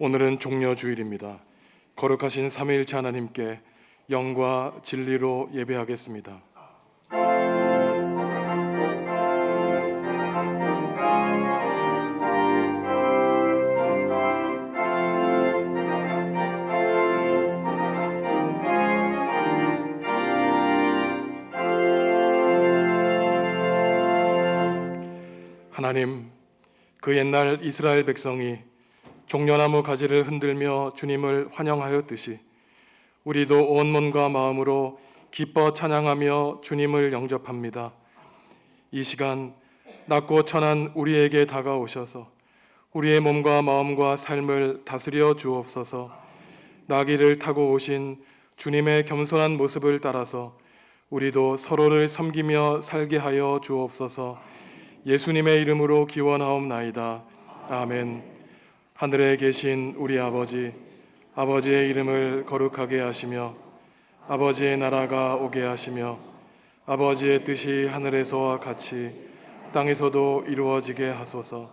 오늘은 종려주일입니다. 거룩하신 삼위일체 하나님께 영과 진리로 예배하겠습니다. 하나님, 그 옛날 이스라엘 백성이 종려나무 가지를 흔들며 주님을 환영하였듯이 우리도 온 몸과 마음으로 기뻐 찬양하며 주님을 영접합니다. 이 시간 낮고 천한 우리에게 다가오셔서 우리의 몸과 마음과 삶을 다스려 주옵소서. 나귀를 타고 오신 주님의 겸손한 모습을 따라서 우리도 서로를 섬기며 살게 하여 주옵소서. 예수님의 이름으로 기원하옵나이다. 아멘. 하늘에 계신 우리 아버지, 아버지의 이름을 거룩하게 하시며 아버지의 나라가 오게 하시며 아버지의 뜻이 하늘에서와 같이 땅에서도 이루어지게 하소서.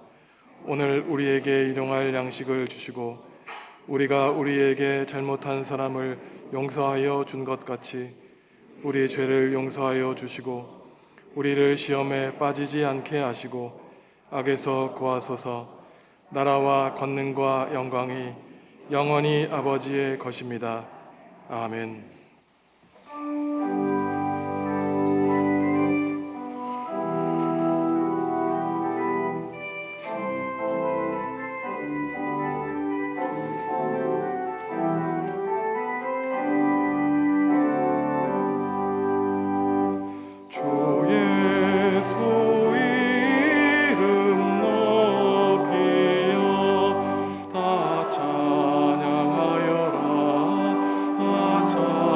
오늘 우리에게 일용할 양식을 주시고 우리가 우리에게 잘못한 사람을 용서하여 준 것 같이 우리 죄를 용서하여 주시고 우리를 시험에 빠지지 않게 하시고 악에서 구하소서. 나라와 권능과 영광이 영원히 아버지의 것입니다. 아멘. 찬양하여라 다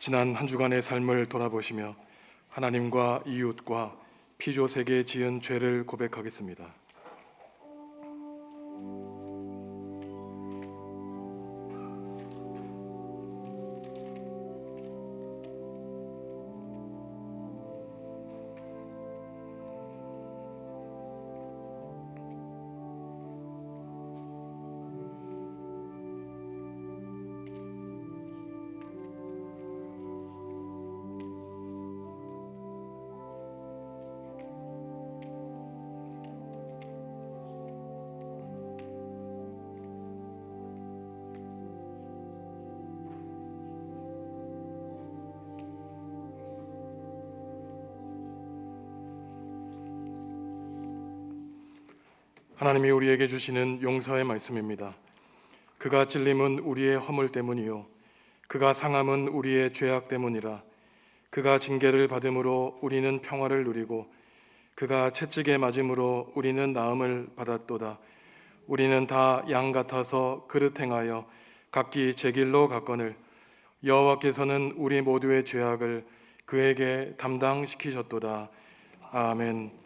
지난 한 주간의 삶을 돌아보시며 하나님과 이웃과 피조세계에 지은 죄를 고백하겠습니다. 하나님이 우리에게 주시는 용서의 말씀입니다. 그가 찔림은 우리의 허물 때문이요 그가 상함은 우리의 죄악 때문이라. 그가 징계를 받음으로 우리는 평화를 누리고 그가 채찍에 맞음으로 우리는 나음을 받았도다. 우리는 다 양 같아서 그릇 행하여 각기 제 길로 갔거늘 여호와께서는 우리 모두의 죄악을 그에게 담당시키셨도다. 아멘.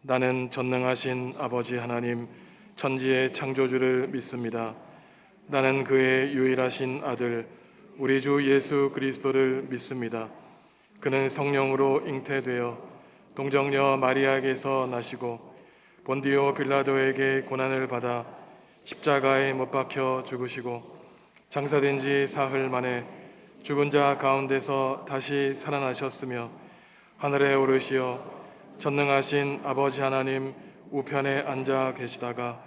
나는 전능하신 아버지 하나님 천지의 창조주를 믿습니다. 나는 그의 유일하신 아들 우리 주 예수 그리스도를 믿습니다. 그는 성령으로 잉태되어 동정녀 마리아에게서 나시고 본디오 빌라도에게 고난을 받아 십자가에 못 박혀 죽으시고 장사된 지 사흘 만에 죽은 자 가운데서 다시 살아나셨으며 하늘에 오르시어 전능하신 아버지 하나님 우편에 앉아 계시다가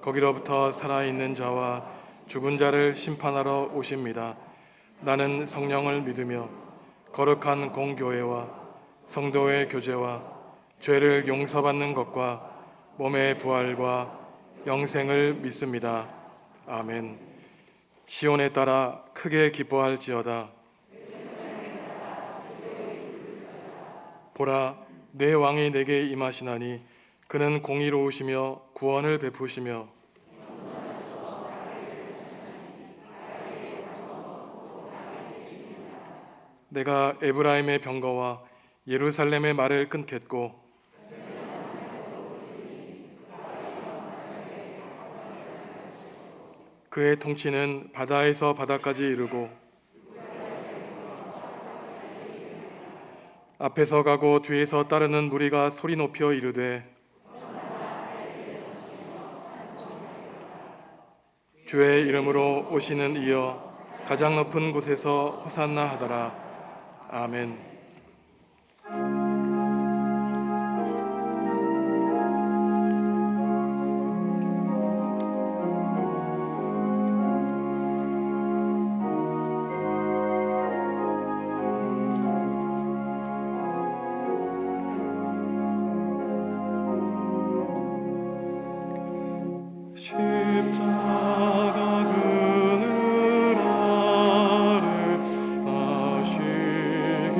거기로부터 살아있는 자와 죽은 자를 심판하러 오십니다. 나는 성령을 믿으며 거룩한 공교회와 성도의 교제와 죄를 용서받는 것과 몸의 부활과 영생을 믿습니다. 아멘. 시온에 따라 크게 기뻐할지어다. 보라, 내 왕이 내게 임하시나니 그는 공의로우시며 구원을 베푸시며 내가 에브라임의 병거와 예루살렘의 말을 끊겠고 그의 통치는 바다에서 바다까지 이르고 앞에서 가고 뒤에서 따르는 무리가 소리 높여 이르되 주의 이름으로 오시는 이여 가장 높은 곳에서 호산나 하더라. 아멘. 십자가 그늘 아래 나시기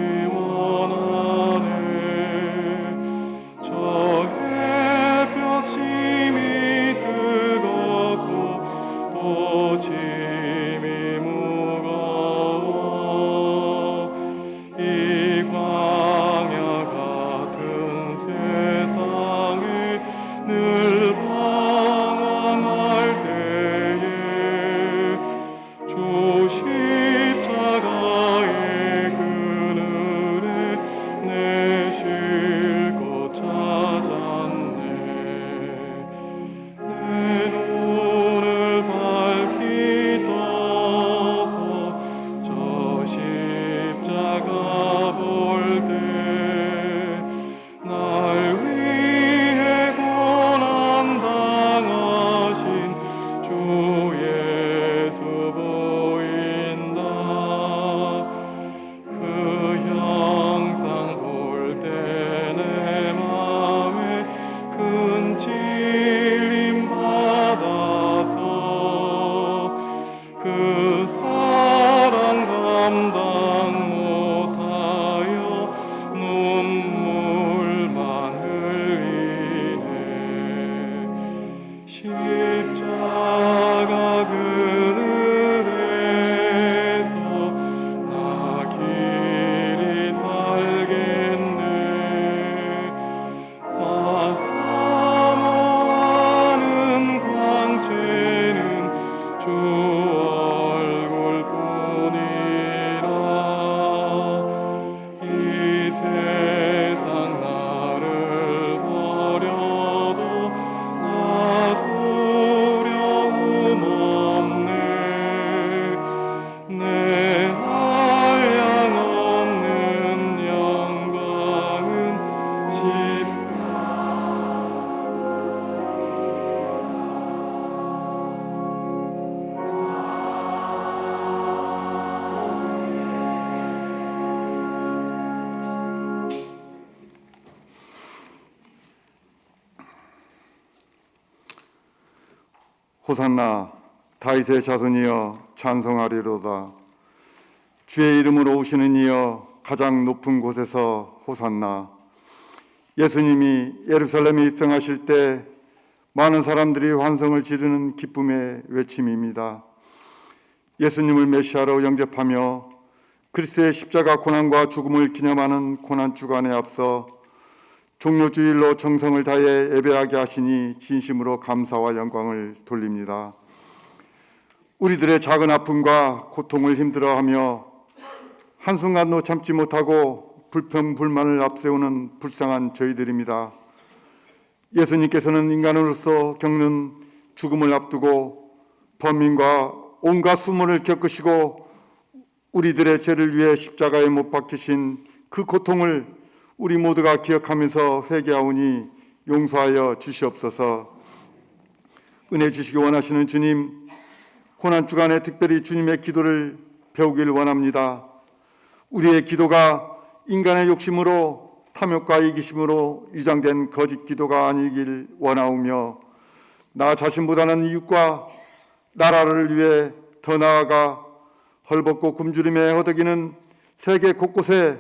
얼굴뿐이라 이 세상 나를 버려도 나 두려움 없네. 내 한량 없는 영광은 호산나 다윗의 자손이여 찬송하리로다. 주의 이름으로 오시는 이여 가장 높은 곳에서 호산나. 예수님이 예루살렘에 입성하실 때 많은 사람들이 환성을 지르는 기쁨의 외침입니다. 예수님을 메시아로 영접하며 그리스도의 십자가 고난과 죽음을 기념하는 고난주간에 앞서 종료주일로 정성을 다해 예배하게 하시니 진심으로 감사와 영광을 돌립니다. 우리들의 작은 아픔과 고통을 힘들어하며 한순간도 참지 못하고 불평불만을 앞세우는 불쌍한 저희들입니다. 예수님께서는 인간으로서 겪는 죽음을 앞두고 번민과 온갖 수모를 겪으시고 우리들의 죄를 위해 십자가에 못 박히신 그 고통을 우리 모두가 기억하면서 회개하오니 용서하여 주시옵소서. 은혜 주시기 원하시는 주님, 고난주간에 특별히 주님의 기도를 배우길 원합니다. 우리의 기도가 인간의 욕심으로 탐욕과 이기심으로 위장된 거짓 기도가 아니길 원하오며 나 자신보다는 이웃과 나라를 위해 더 나아가 헐벗고 굶주림에 허덕이는 세계 곳곳에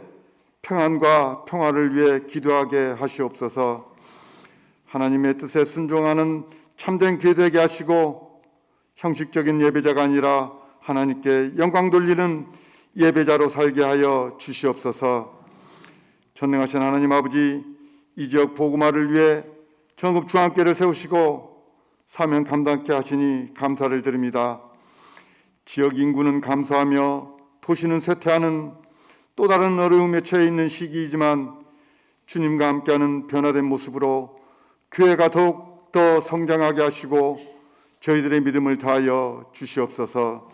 평안과 평화를 위해 기도하게 하시옵소서. 하나님의 뜻에 순종하는 참된 기도되게 하시고 형식적인 예배자가 아니라 하나님께 영광 돌리는 예배자로 살게 하여 주시옵소서. 전능하신 하나님 아버지, 이 지역 복음화를 위해 전국 중앙교회를 세우시고 사명 감당케 하시니 감사를 드립니다. 지역 인구는 감소하며 도시는 쇠퇴하는 또 다른 어려움에 처해 있는 시기이지만 주님과 함께하는 변화된 모습으로 교회가 더욱 더 성장하게 하시고 저희들의 믿음을 다하여 주시옵소서.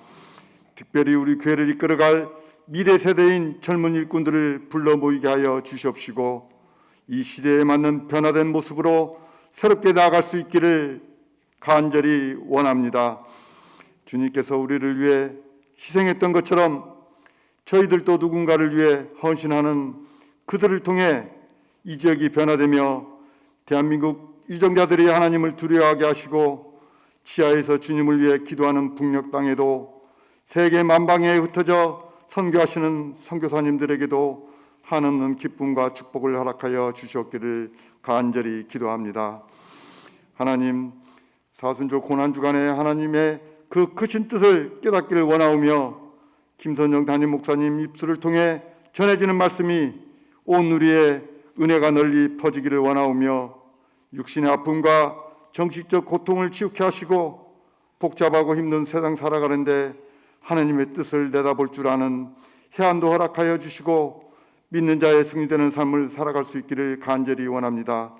특별히 우리 교회를 이끌어갈 미래 세대인 젊은 일꾼들을 불러 모이게 하여 주시옵시고 이 시대에 맞는 변화된 모습으로 새롭게 나아갈 수 있기를 간절히 원합니다. 주님께서 우리를 위해 희생했던 것처럼 저희들도 누군가를 위해 헌신하는 그들을 통해 이 지역이 변화되며 대한민국 유정자들이 하나님을 두려워하게 하시고 지하에서 주님을 위해 기도하는 북녘 땅에도 세계 만방에 흩어져 선교하시는 선교사님들에게도 한없는 기쁨과 축복을 허락하여 주시옵기를 간절히 기도합니다. 하나님, 사순절 고난주간에 하나님의 그 크신 뜻을 깨닫기를 원하오며 김선영 담임 목사님 입술을 통해 전해지는 말씀이 온 우리의 은혜가 널리 퍼지기를 원하오며 육신의 아픔과 정신적 고통을 치유케 하시고 복잡하고 힘든 세상 살아가는데 하나님의 뜻을 내다볼 줄 아는 해안도 허락하여 주시고 믿는 자의 승리되는 삶을 살아갈 수 있기를 간절히 원합니다.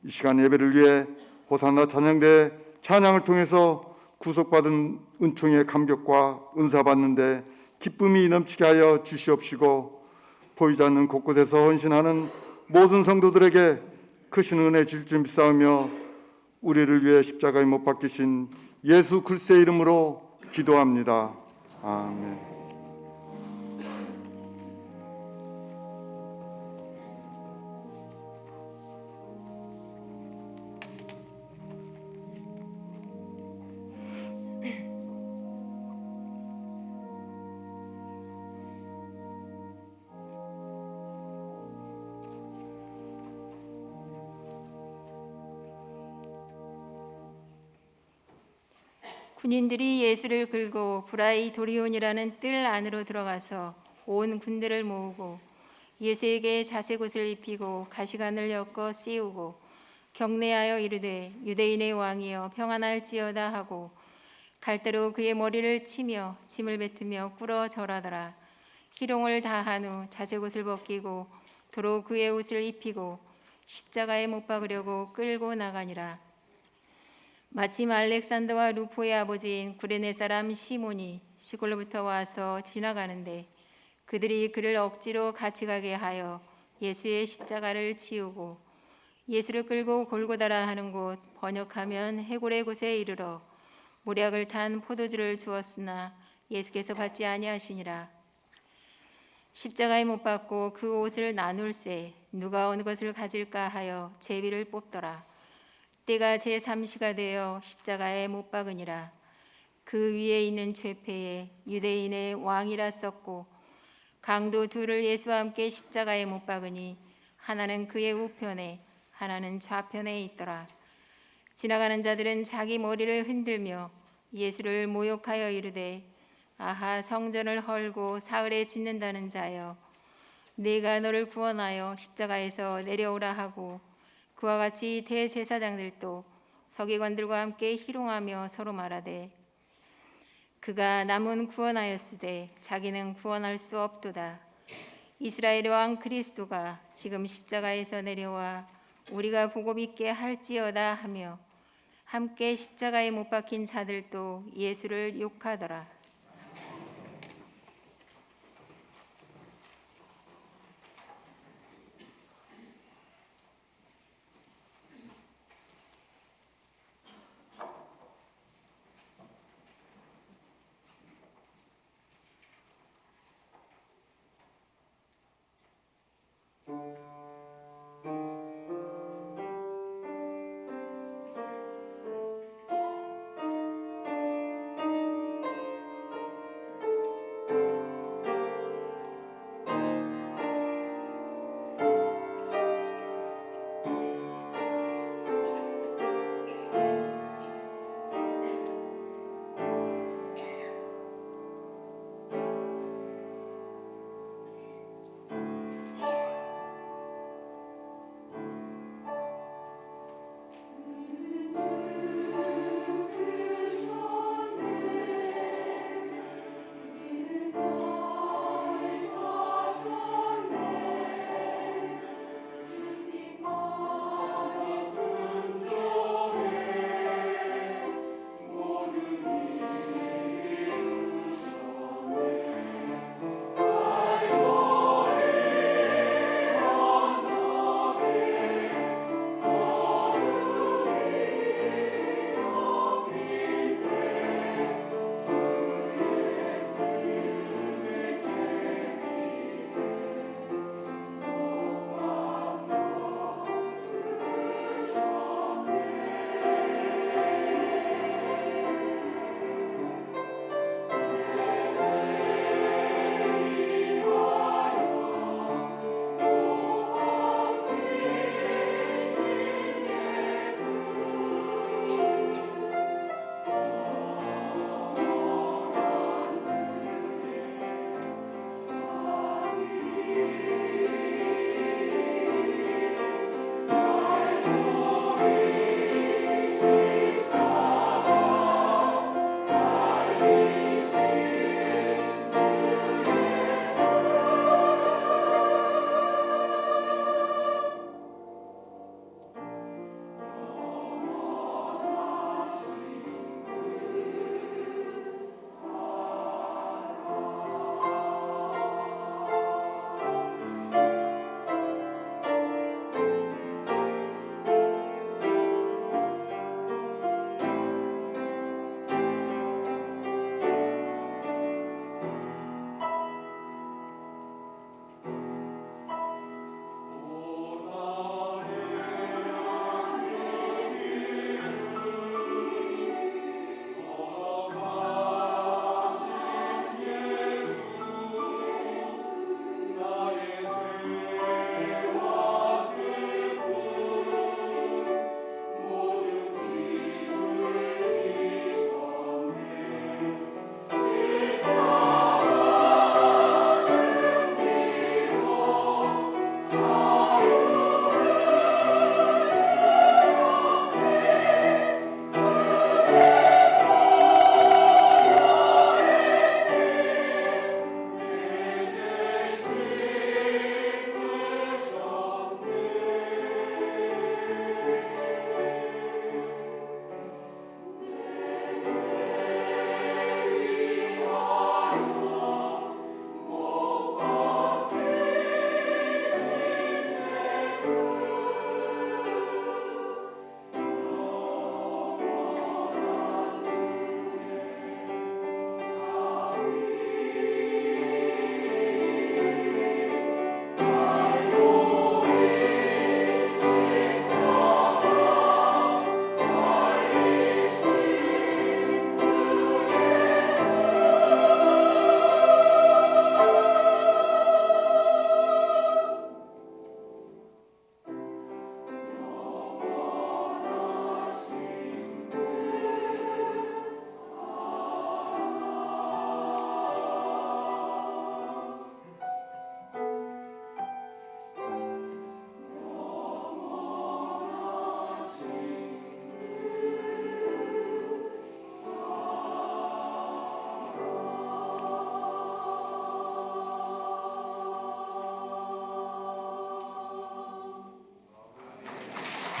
이 시간 예배를 위해 호산나 찬양대 찬양을 통해서 구속받은 은총의 감격과 은사 받는데 기쁨이 넘치게 하여 주시옵시고 보이지 않는 곳곳에서 헌신하는 모든 성도들에게 크신 은혜 줄 줄 믿사오며 우리를 위해 십자가에 못 박히신 예수 그리스도의 이름으로 기도합니다. 아멘. 군인들이 예수를 끌고 브라이 도리온이라는 뜰 안으로 들어가서 온 군대를 모으고 예수에게 자색옷을 입히고 가시관을 엮어 씌우고 경례하여 이르되 유대인의 왕이여 평안할지어다 하고 갈대로 그의 머리를 치며 침을 뱉으며 꿇어 절하더라. 희롱을 다한 후 자색옷을 벗기고 도로 그의 옷을 입히고 십자가에 못 박으려고 끌고 나가니라. 마침 알렉산더와 루포의 아버지인 구레네 사람 시몬이 시골로부터 와서 지나가는데 그들이 그를 억지로 같이 가게 하여 예수의 십자가를 치우고 예수를 끌고 골고다라 하는 곳, 번역하면 해골의 곳에 이르러 모략을 탄 포도주를 주었으나 예수께서 받지 아니하시니라. 십자가에 못 박고 그 옷을 나눌새 누가 어느 것을 가질까 하여 제비를 뽑더라. 때가 제3시가 되어 십자가에 못 박으니라. 그 위에 있는 죄패에 유대인의 왕이라 썼고 강도 둘을 예수와 함께 십자가에 못 박으니 하나는 그의 우편에 하나는 좌편에 있더라. 지나가는 자들은 자기 머리를 흔들며 예수를 모욕하여 이르되 아하 성전을 헐고 사흘에 짓는다는 자여 내가 너를 구원하여 십자가에서 내려오라 하고 그와 같이 대제사장들도 서기관들과 함께 희롱하며 서로 말하되 그가 남은 구원하였으되 자기는 구원할 수 없도다. 이스라엘의 왕 그리스도가 지금 십자가에서 내려와 우리가 복음 있게 할지어다 하며 함께 십자가에 못 박힌 자들도 예수를 욕하더라.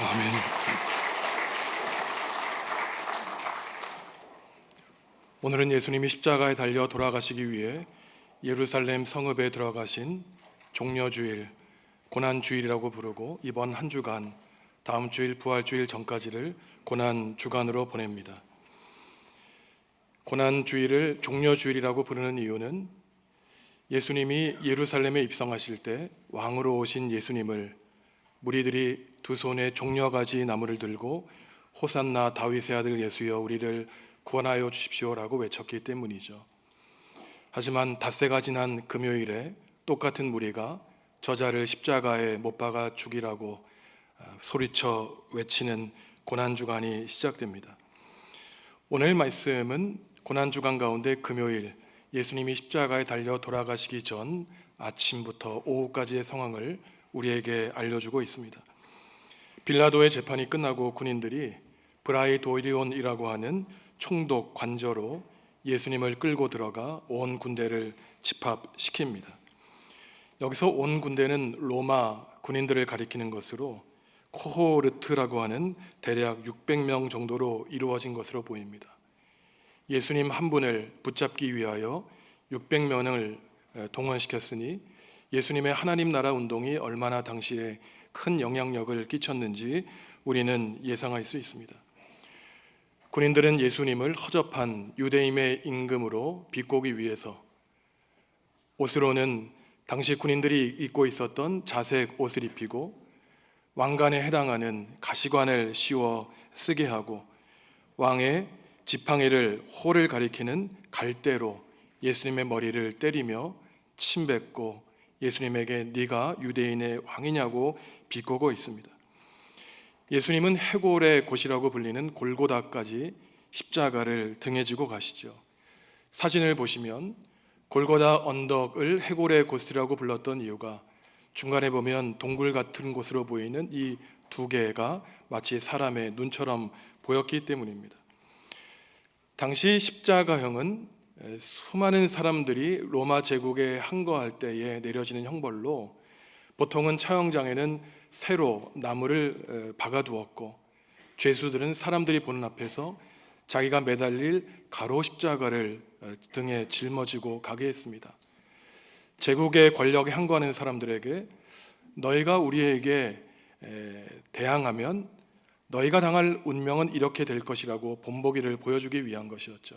아멘. 오늘은 예수님이 십자가에 달려 돌아가시기 위해 예루살렘 성읍에 들어가신 종려주일, 고난주일이라고 부르고 이번 한 주간, 다음 주일 부활주일 전까지를 고난주간으로 보냅니다. 고난주일을 종려주일이라고 부르는 이유는 예수님이 예루살렘에 입성하실 때 왕으로 오신 예수님을 무리들이 두 손에 종려가지 나무를 들고 호산나 다윗의 아들 예수여 우리를 구원하여 주십시오라고 외쳤기 때문이죠. 하지만 닷새가 지난 금요일에 똑같은 무리가 저자를 십자가에 못 박아 죽이라고 소리쳐 외치는 고난주간이 시작됩니다. 오늘 말씀은 고난주간 가운데 금요일 예수님이 십자가에 달려 돌아가시기 전 아침부터 오후까지의 상황을 우리에게 알려주고 있습니다. 빌라도의 재판이 끝나고 군인들이 브라이도리온이라고 하는 총독 관저로 예수님을 끌고 들어가 온 군대를 집합시킵니다. 여기서 온 군대는 로마 군인들을 가리키는 것으로 코호르트라고 하는 대략 600명 정도로 이루어진 것으로 보입니다. 예수님 한 분을 붙잡기 위하여 600명을 동원시켰으니 예수님의 하나님 나라 운동이 얼마나 당시에 큰 영향력을 끼쳤는지 우리는 예상할 수 있습니다. 군인들은 예수님을 허접한 유대인의 임금으로 비꼬기 위해서 옷으로는 당시 군인들이 입고 있었던 자색 옷을 입히고 왕관에 해당하는 가시관을 씌워 쓰게 하고 왕의 지팡이를 호를 가리키는 갈대로 예수님의 머리를 때리며 침뱉고 예수님에게 네가 유대인의 왕이냐고 비꼬고 있습니다. 예수님은 해골의 곳이라고 불리는 골고다까지 십자가를 등에 지고 가시죠. 사진을 보시면 골고다 언덕을 해골의 곳이라고 불렀던 이유가 중간에 보면 동굴 같은 곳으로 보이는 이 두 개가 마치 사람의 눈처럼 보였기 때문입니다. 당시 십자가형은 수많은 사람들이 로마 제국에 항거할 때에 내려지는 형벌로 보통은 처형장에는 새로 나무를 박아두었고 죄수들은 사람들이 보는 앞에서 자기가 매달릴 가로 십자가를 등에 짊어지고 가게 했습니다. 제국의 권력에 항거하는 사람들에게 너희가 우리에게 대항하면 너희가 당할 운명은 이렇게 될 것이라고 본보기를 보여주기 위한 것이었죠.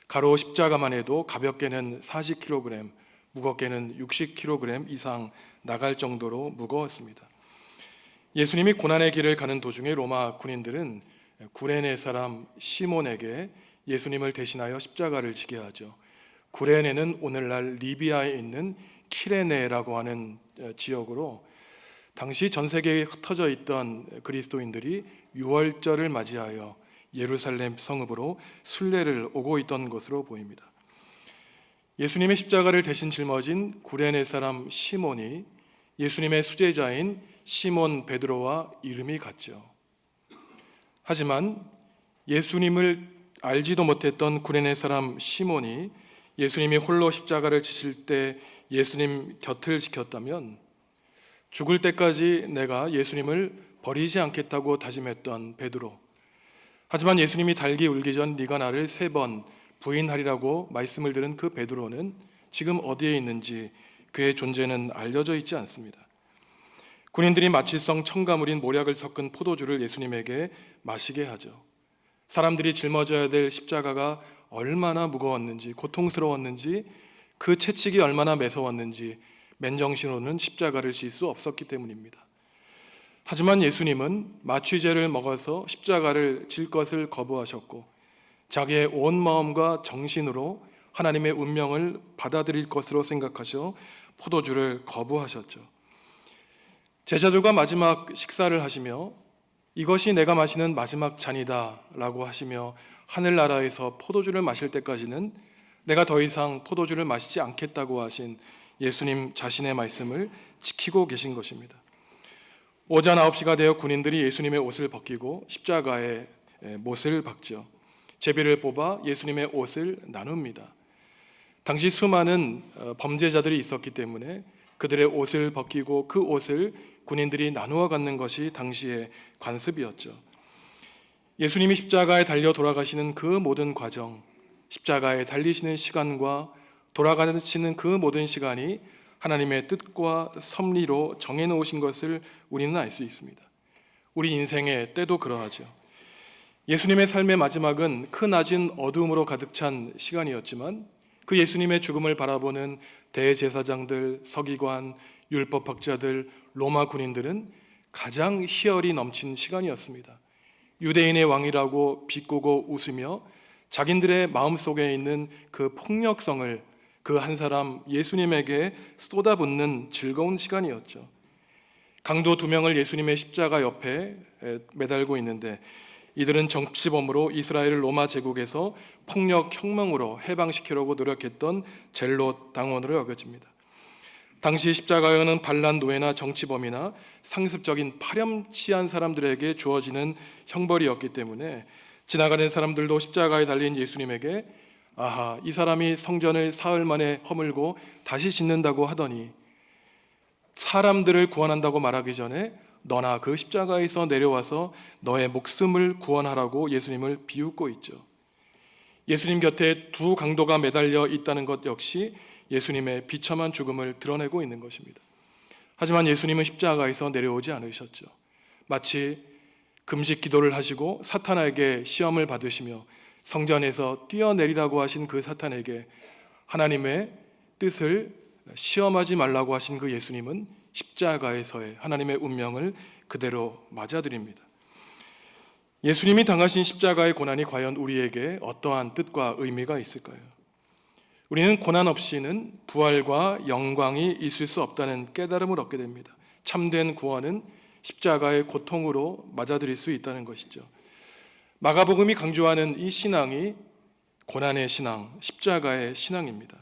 가로 십자가만 해도 가볍게는 40kg, 무겁게는 60kg 이상 나갈 정도로 무거웠습니다. 예수님이 고난의 길을 가는 도중에 로마 군인들은 구레네 사람 시몬에게 예수님을 대신하여 십자가를 지게 하죠. 구레네는 오늘날 리비아에 있는 키레네라고 하는 지역으로 당시 전 세계에 흩어져 있던 그리스도인들이 유월절을 맞이하여 예루살렘 성읍으로 순례를 오고 있던 것으로 보입니다. 예수님의 십자가를 대신 짊어진 구레네 사람 시몬이 예수님의 수제자인 시몬 베드로와 이름이 같죠. 하지만 예수님을 알지도 못했던 구레네 사람 시몬이 예수님이 홀로 십자가를 지실 때 예수님 곁을 지켰다면 죽을 때까지 내가 예수님을 버리지 않겠다고 다짐했던 베드로, 하지만 예수님이 달기 울기 전 네가 나를 3번 부인하리라고 말씀을 들은 그 베드로는 지금 어디에 있는지 그의 존재는 알려져 있지 않습니다. 군인들이 마취성 첨가물인 모략을 섞은 포도주를 예수님에게 마시게 하죠. 사람들이 짊어져야 될 십자가가 얼마나 무거웠는지, 고통스러웠는지, 그 채찍이 얼마나 매서웠는지 맨정신으로는 십자가를 질 수 없었기 때문입니다. 하지만 예수님은 마취제를 먹어서 십자가를 질 것을 거부하셨고 자기의 온 마음과 정신으로 하나님의 운명을 받아들일 것으로 생각하셔 포도주를 거부하셨죠. 제자들과 마지막 식사를 하시며 이것이 내가 마시는 마지막 잔이다 라고 하시며 하늘나라에서 포도주를 마실 때까지는 내가 더 이상 포도주를 마시지 않겠다고 하신 예수님 자신의 말씀을 지키고 계신 것입니다. 오전 9시가 되어 군인들이 예수님의 옷을 벗기고 십자가에 못을 박죠. 제비를 뽑아 예수님의 옷을 나눕니다. 당시 수많은 범죄자들이 있었기 때문에 그들의 옷을 벗기고 그 옷을 군인들이 나누어 갖는 것이 당시의 관습이었죠. 예수님이 십자가에 달려 돌아가시는 그 모든 과정, 십자가에 달리시는 시간과 돌아가시는 그 모든 시간이 하나님의 뜻과 섭리로 정해놓으신 것을 우리는 알 수 있습니다. 우리 인생의 때도 그러하죠. 예수님의 삶의 마지막은 크 낮은 어두움으로 가득 찬 시간이었지만 그 예수님의 죽음을 바라보는 대제사장들, 서기관, 율법학자들, 로마 군인들은 가장 희열이 넘친 시간이었습니다. 유대인의 왕이라고 비꼬고 웃으며 자기들의 마음속에 있는 그 폭력성을 그 한 사람 예수님에게 쏟아붓는 즐거운 시간이었죠. 강도 2명을 예수님의 십자가 옆에 매달고 있는데 이들은 정치범으로 이스라엘을 로마 제국에서 폭력 혁명으로 해방시키려고 노력했던 젤롯 당원으로 여겨집니다. 당시 십자가에는 반란 노예나 정치범이나 상습적인 파렴치한 사람들에게 주어지는 형벌이었기 때문에 지나가는 사람들도 십자가에 달린 예수님에게 아하, 이 사람이 성전을 사흘 만에 허물고 다시 짓는다고 하더니 사람들을 구원한다고 말하기 전에 너나 그 십자가에서 내려와서 너의 목숨을 구원하라고 예수님을 비웃고 있죠. 예수님 곁에 두 강도가 매달려 있다는 것 역시 예수님의 비참한 죽음을 드러내고 있는 것입니다. 하지만 예수님은 십자가에서 내려오지 않으셨죠. 마치 금식 기도를 하시고 사탄에게 시험을 받으시며 성전에서 뛰어내리라고 하신 그 사탄에게 하나님의 뜻을 시험하지 말라고 하신 그 예수님은 십자가에서의 하나님의 운명을 그대로 맞아들입니다. 예수님이 당하신 십자가의 고난이 과연 우리에게 어떠한 뜻과 의미가 있을까요? 우리는 고난 없이는 부활과 영광이 있을 수 없다는 깨달음을 얻게 됩니다. 참된 구원은 십자가의 고통으로 맞아들일 수 있다는 것이죠. 마가복음이 강조하는 이 신앙이 고난의 신앙, 십자가의 신앙입니다.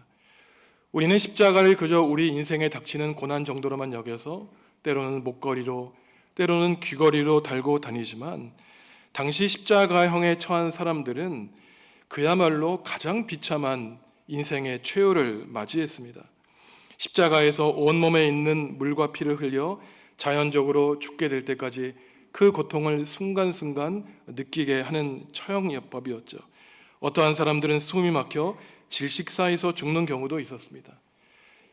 우리는 십자가를 그저 우리 인생에 닥치는 고난 정도로만 여겨서 때로는 목걸이로, 때로는 귀걸이로 달고 다니지만 당시 십자가형에 처한 사람들은 그야말로 가장 비참한 인생의 최후를 맞이했습니다. 십자가에서 온몸에 있는 물과 피를 흘려 자연적으로 죽게 될 때까지 그 고통을 순간순간 느끼게 하는 처형법이었죠. 어떠한 사람들은 숨이 막혀 질식사에서 죽는 경우도 있었습니다.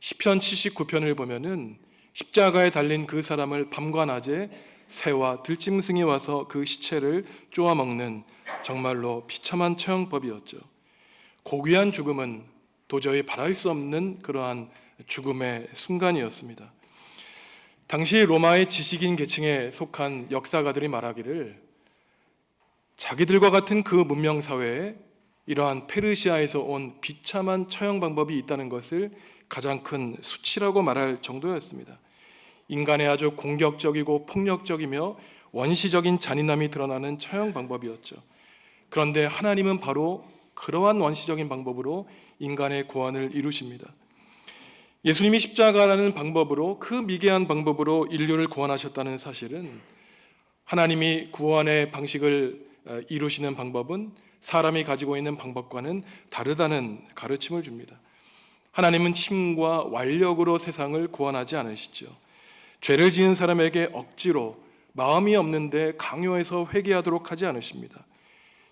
시편 79편을 보면은 십자가에 달린 그 사람을 밤과 낮에 새와 들짐승이 와서 그 시체를 쪼아먹는 정말로 비참한 처형법이었죠. 고귀한 죽음은 도저히 바랄 수 없는 그러한 죽음의 순간이었습니다. 당시 로마의 지식인 계층에 속한 역사가들이 말하기를 자기들과 같은 그 문명 사회에 이러한 페르시아에서 온 비참한 처형 방법이 있다는 것을 가장 큰 수치라고 말할 정도였습니다. 인간의 아주 공격적이고 폭력적이며 원시적인 잔인함이 드러나는 처형 방법이었죠. 그런데 하나님은 바로 그러한 원시적인 방법으로 인간의 구원을 이루십니다. 예수님이 십자가라는 방법으로, 그 미개한 방법으로 인류를 구원하셨다는 사실은 하나님이 구원의 방식을 이루시는 방법은 사람이 가지고 있는 방법과는 다르다는 가르침을 줍니다. 하나님은 힘과 완력으로 세상을 구원하지 않으시죠. 죄를 지은 사람에게 억지로 마음이 없는데 강요해서 회개하도록 하지 않으십니다.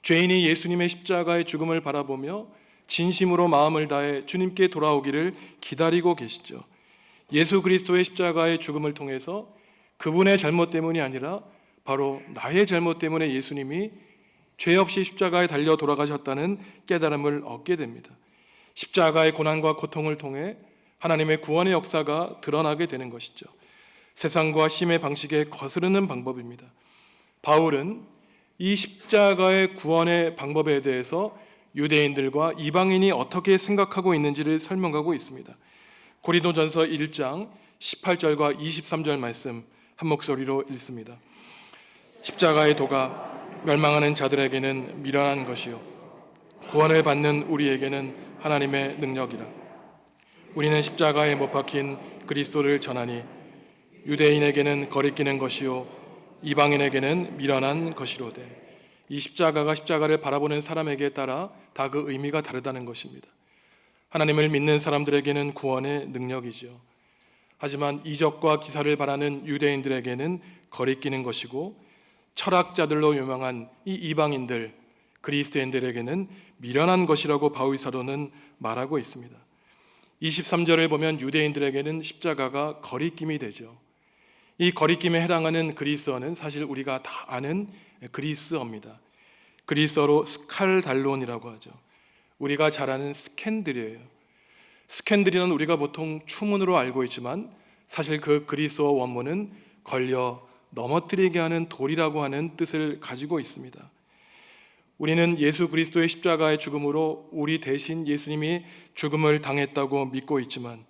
죄인이 예수님의 십자가의 죽음을 바라보며 진심으로 마음을 다해 주님께 돌아오기를 기다리고 계시죠. 예수 그리스도의 십자가의 죽음을 통해서 그분의 잘못 때문이 아니라 바로 나의 잘못 때문에 예수님이 죄 없이 십자가에 달려 돌아가셨다는 깨달음을 얻게 됩니다. 십자가의 고난과 고통을 통해 하나님의 구원의 역사가 드러나게 되는 것이죠. 세상과 힘의 방식에 거스르는 방법입니다. 바울은 이 십자가의 구원의 방법에 대해서 유대인들과 이방인이 어떻게 생각하고 있는지를 설명하고 있습니다. 고린도전서 1장 18절과 23절 말씀 한 목소리로 읽습니다. 십자가의 도가 멸망하는 자들에게는 미련한 것이요 구원을 받는 우리에게는 하나님의 능력이라. 우리는 십자가에 못 박힌 그리스도를 전하니 유대인에게는 거리끼는 것이요 이방인에게는 미련한 것이로되. 이 십자가가 십자가를 바라보는 사람에게 따라 다 그 의미가 다르다는 것입니다. 하나님을 믿는 사람들에게는 구원의 능력이죠. 하지만 이적과 기사를 바라는 유대인들에게는 거리끼는 것이고 철학자들로 유명한 이 이방인들, 그리스도인들에게는 미련한 것이라고 바울 사도는 말하고 있습니다. 23절을 보면 유대인들에게는 십자가가 거리낌이 되죠. 이 거리낌에 해당하는 그리스어는 사실 우리가 다 아는 그리스어입니다. 그리스어로 스칼달론이라고 하죠. 우리가 잘 아는 스캔들이에요. 스캔들이는 우리가 보통 추문으로 알고 있지만 사실 그 그리스어 원문은 걸려 넘어뜨리게 하는 돌이라고 하는 뜻을 가지고 있습니다. 우리는 예수 그리스도의 십자가의 죽음으로 우리 대신 예수님이 죽음을 당했다고 믿고 있지만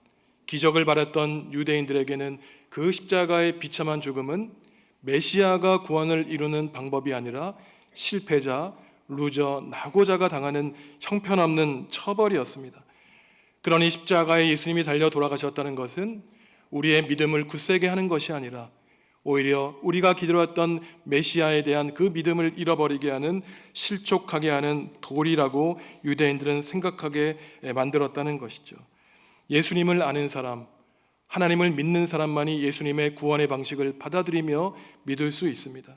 기적을 바랐던 유대인들에게는 그 십자가의 비참한 죽음은 메시아가 구원을 이루는 방법이 아니라 실패자, 루저, 낙오자가 당하는 형편없는 처벌이었습니다. 그러니 십자가에 예수님이 달려 돌아가셨다는 것은 우리의 믿음을 굳세게 하는 것이 아니라 오히려 우리가 기다렸던 메시아에 대한 그 믿음을 잃어버리게 하는, 실족하게 하는 돌이라고 유대인들은 생각하게 만들었다는 것이죠. 예수님을 아는 사람, 하나님을 믿는 사람만이 예수님의 구원의 방식을 받아들이며 믿을 수 있습니다.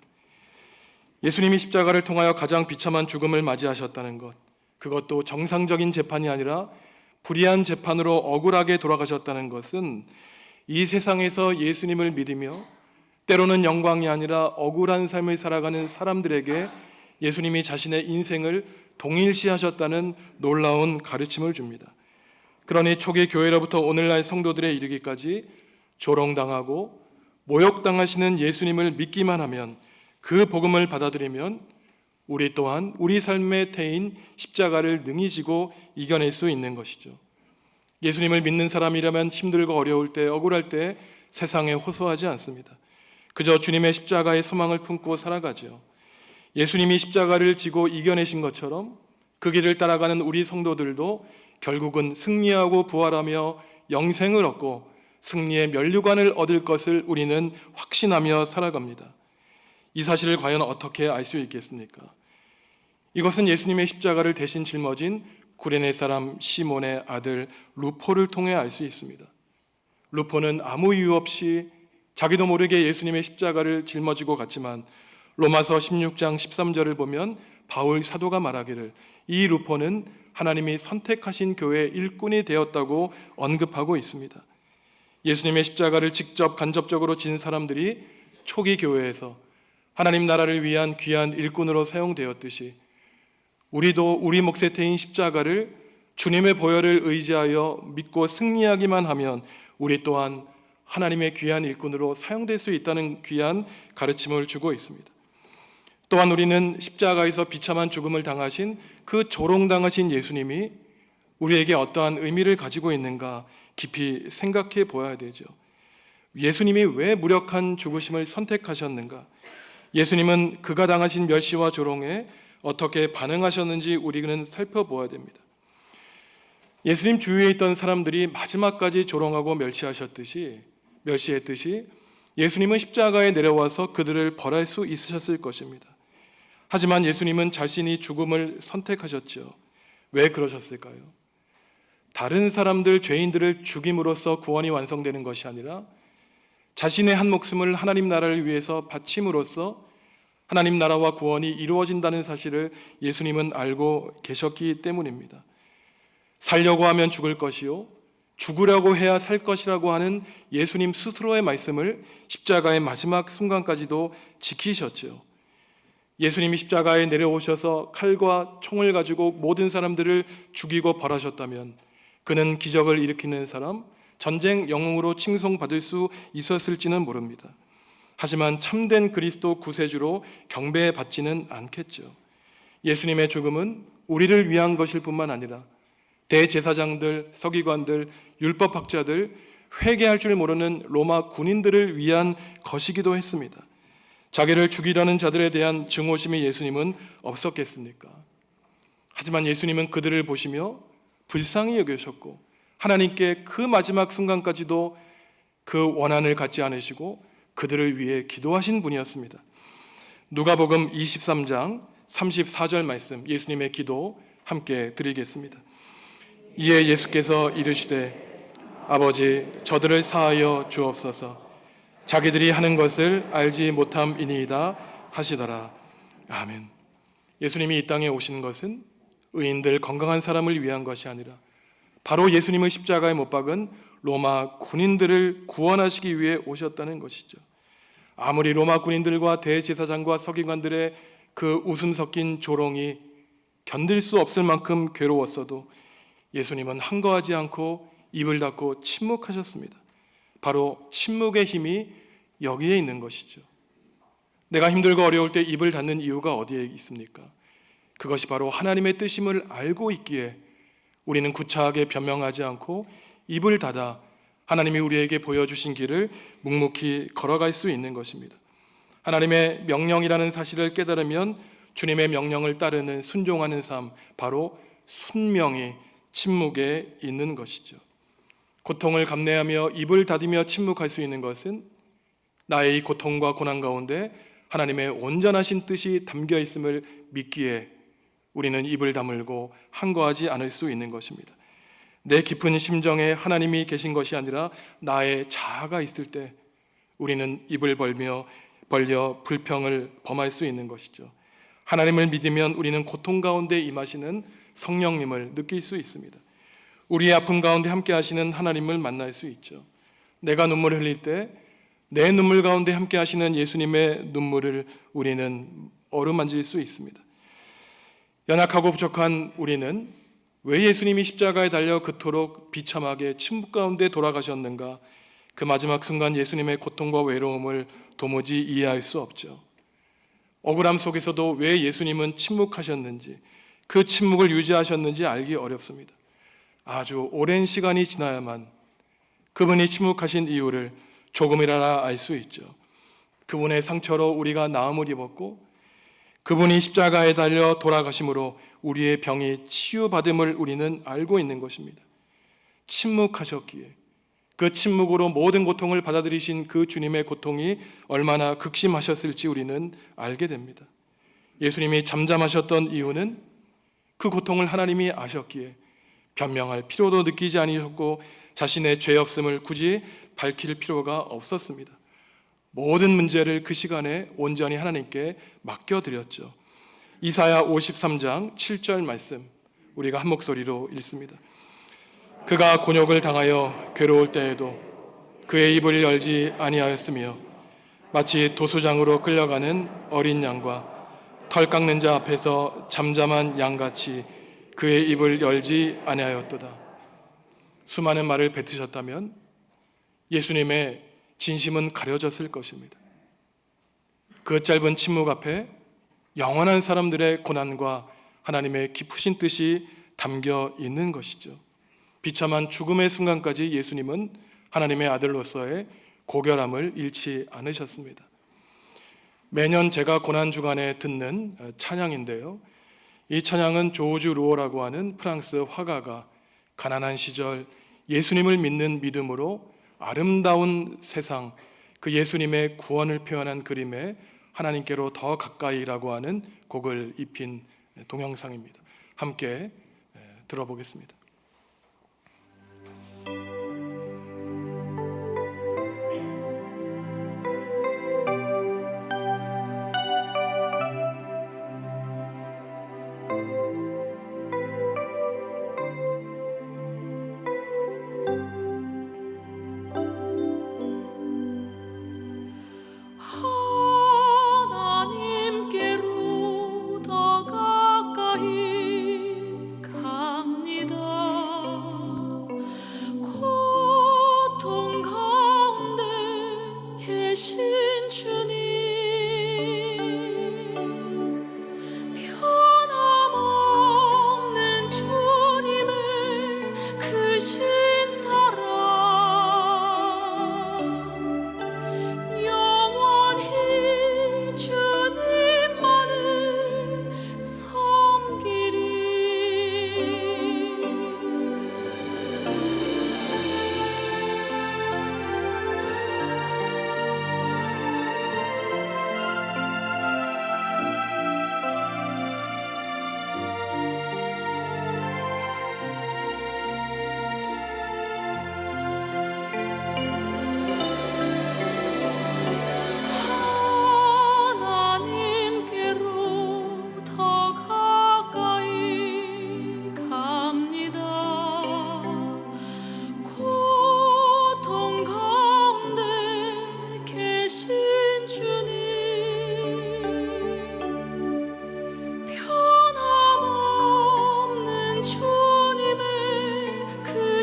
예수님이 십자가를 통하여 가장 비참한 죽음을 맞이하셨다는 것, 그것도 정상적인 재판이 아니라 불의한 재판으로 억울하게 돌아가셨다는 것은 이 세상에서 예수님을 믿으며 때로는 영광이 아니라 억울한 삶을 살아가는 사람들에게 예수님이 자신의 인생을 동일시하셨다는 놀라운 가르침을 줍니다. 그러니 초기 교회로부터 오늘날 성도들에 이르기까지 조롱당하고 모욕당하시는 예수님을 믿기만 하면, 그 복음을 받아들이면 우리 또한 우리 삶의 태인 십자가를 능히 지고 이겨낼 수 있는 것이죠. 예수님을 믿는 사람이라면 힘들고 어려울 때, 억울할 때 세상에 호소하지 않습니다. 그저 주님의 십자가의 소망을 품고 살아가죠. 예수님이 십자가를 지고 이겨내신 것처럼 그 길을 따라가는 우리 성도들도 결국은 승리하고 부활하며 영생을 얻고 승리의 면류관을 얻을 것을 우리는 확신하며 살아갑니다. 이 사실을 과연 어떻게 알 수 있겠습니까? 이것은 예수님의 십자가를 대신 짊어진 구레네 사람 시몬의 아들 루포를 통해 알 수 있습니다. 루포는 아무 이유 없이 자기도 모르게 예수님의 십자가를 짊어지고 갔지만 로마서 16장 13절을 보면 바울 사도가 말하기를 이 루포는 하나님이 선택하신 교회의 일꾼이 되었다고 언급하고 있습니다. 예수님의 십자가를 직접 간접적으로 진 사람들이 초기 교회에서 하나님 나라를 위한 귀한 일꾼으로 사용되었듯이 우리도 우리 몫의 태인 십자가를 주님의 보혈을 의지하여 믿고 승리하기만 하면 우리 또한 하나님의 귀한 일꾼으로 사용될 수 있다는 귀한 가르침을 주고 있습니다. 또한 우리는 십자가에서 비참한 죽음을 당하신 그 조롱당하신 예수님이 우리에게 어떠한 의미를 가지고 있는가 깊이 생각해 보아야 되죠. 예수님이 왜 무력한 죽으심을 선택하셨는가? 예수님은 그가 당하신 멸시와 조롱에 어떻게 반응하셨는지 우리는 살펴보아야 됩니다. 예수님 주위에 있던 사람들이 마지막까지 조롱하고 멸시했듯이 예수님은 십자가에 내려와서 그들을 벌할 수 있으셨을 것입니다. 하지만 예수님은 자신이 죽음을 선택하셨죠. 왜 그러셨을까요? 다른 사람들, 죄인들을 죽임으로써 구원이 완성되는 것이 아니라 자신의 한 목숨을 하나님 나라를 위해서 바침으로써 하나님 나라와 구원이 이루어진다는 사실을 예수님은 알고 계셨기 때문입니다. 살려고 하면 죽을 것이요 죽으려고 해야 살 것이라고 하는 예수님 스스로의 말씀을 십자가의 마지막 순간까지도 지키셨죠. 예수님이 십자가에 내려오셔서 칼과 총을 가지고 모든 사람들을 죽이고 벌하셨다면 그는 기적을 일으키는 사람, 전쟁 영웅으로 칭송받을 수 있었을지는 모릅니다. 하지만 참된 그리스도 구세주로 경배받지는 않겠죠. 예수님의 죽음은 우리를 위한 것일 뿐만 아니라 대제사장들, 서기관들, 율법학자들, 회개할 줄 모르는 로마 군인들을 위한 것이기도 했습니다. 자기를 죽이려는 자들에 대한 증오심이 예수님은 없었겠습니까? 하지만 예수님은 그들을 보시며 불쌍히 여기셨고 하나님께 그 마지막 순간까지도 그 원한을 갖지 않으시고 그들을 위해 기도하신 분이었습니다. 누가복음 23장 34절 말씀, 예수님의 기도 함께 드리겠습니다. 이에 예수께서 이르시되 아버지, 저들을 사하여 주옵소서. 자기들이 하는 것을 알지 못함이니이다 하시더라. 아멘. 예수님이 이 땅에 오신 것은 의인들, 건강한 사람을 위한 것이 아니라 바로 예수님을 십자가에 못 박은 로마 군인들을 구원하시기 위해 오셨다는 것이죠. 아무리 로마 군인들과 대제사장과 서기관들의 그 웃음 섞인 조롱이 견딜 수 없을 만큼 괴로웠어도 예수님은 한거하지 않고 입을 닫고 침묵하셨습니다. 바로 침묵의 힘이 여기에 있는 것이죠. 내가 힘들고 어려울 때 입을 닫는 이유가 어디에 있습니까? 그것이 바로 하나님의 뜻임을 알고 있기에 우리는 구차하게 변명하지 않고 입을 닫아 하나님이 우리에게 보여주신 길을 묵묵히 걸어갈 수 있는 것입니다. 하나님의 명령이라는 사실을 깨달으면 주님의 명령을 따르는 순종하는 삶, 바로 순명이 침묵에 있는 것이죠. 고통을 감내하며 입을 닫으며 침묵할 수 있는 것은 나의 이 고통과 고난 가운데 하나님의 온전하신 뜻이 담겨 있음을 믿기에 우리는 입을 다물고 한거하지 않을 수 있는 것입니다. 내 깊은 심정에 하나님이 계신 것이 아니라 나의 자아가 있을 때 우리는 입을 벌려 불평을 범할 수 있는 것이죠. 하나님을 믿으면 우리는 고통 가운데 임하시는 성령님을 느낄 수 있습니다. 우리의 아픔 가운데 함께 하시는 하나님을 만날 수 있죠. 내가 눈물을 흘릴 때 내 눈물 가운데 함께 하시는 예수님의 눈물을 우리는 어루만질 수 있습니다. 연약하고 부족한 우리는 왜 예수님이 십자가에 달려 그토록 비참하게 침묵 가운데 돌아가셨는가? 그 마지막 순간 예수님의 고통과 외로움을 도무지 이해할 수 없죠. 억울함 속에서도 왜 예수님은 침묵하셨는지, 그 침묵을 유지하셨는지 알기 어렵습니다. 아주 오랜 시간이 지나야만 그분이 침묵하신 이유를 조금이라도 알 수 있죠. 그분의 상처로 우리가 나음을 입었고 그분이 십자가에 달려 돌아가심으로 우리의 병이 치유받음을 우리는 알고 있는 것입니다. 침묵하셨기에 그 침묵으로 모든 고통을 받아들이신 그 주님의 고통이 얼마나 극심하셨을지 우리는 알게 됩니다. 예수님이 잠잠하셨던 이유는 그 고통을 하나님이 아셨기에 변명할 필요도 느끼지 아니셨고 자신의 죄 없음을 굳이 밝힐 필요가 없었습니다. 모든 문제를 그 시간에 온전히 하나님께 맡겨드렸죠. 이사야 53장 7절 말씀 우리가 한 목소리로 읽습니다. 그가 곤욕을 당하여 괴로울 때에도 그의 입을 열지 아니하였으며 마치 도수장으로 끌려가는 어린 양과 털 깎는 자 앞에서 잠잠한 양같이 그의 입을 열지 아니하였도다. 수많은 말을 뱉으셨다면 예수님의 진심은 가려졌을 것입니다. 그 짧은 침묵 앞에 영원한 사람들의 고난과 하나님의 깊으신 뜻이 담겨 있는 것이죠. 비참한 죽음의 순간까지 예수님은 하나님의 아들로서의 고결함을 잃지 않으셨습니다. 매년 제가 고난주간에 듣는 찬양인데요. 이 찬양은 조르주 루어라고 하는 프랑스 화가가 가난한 시절 예수님을 믿는 믿음으로 아름다운 세상, 그 예수님의 구원을 표현한 그림에 하나님께로 더 가까이라고 하는 곡을 입힌 동영상입니다. 함께 들어보겠습니다. 하나님께로 더 가까이 갑니다.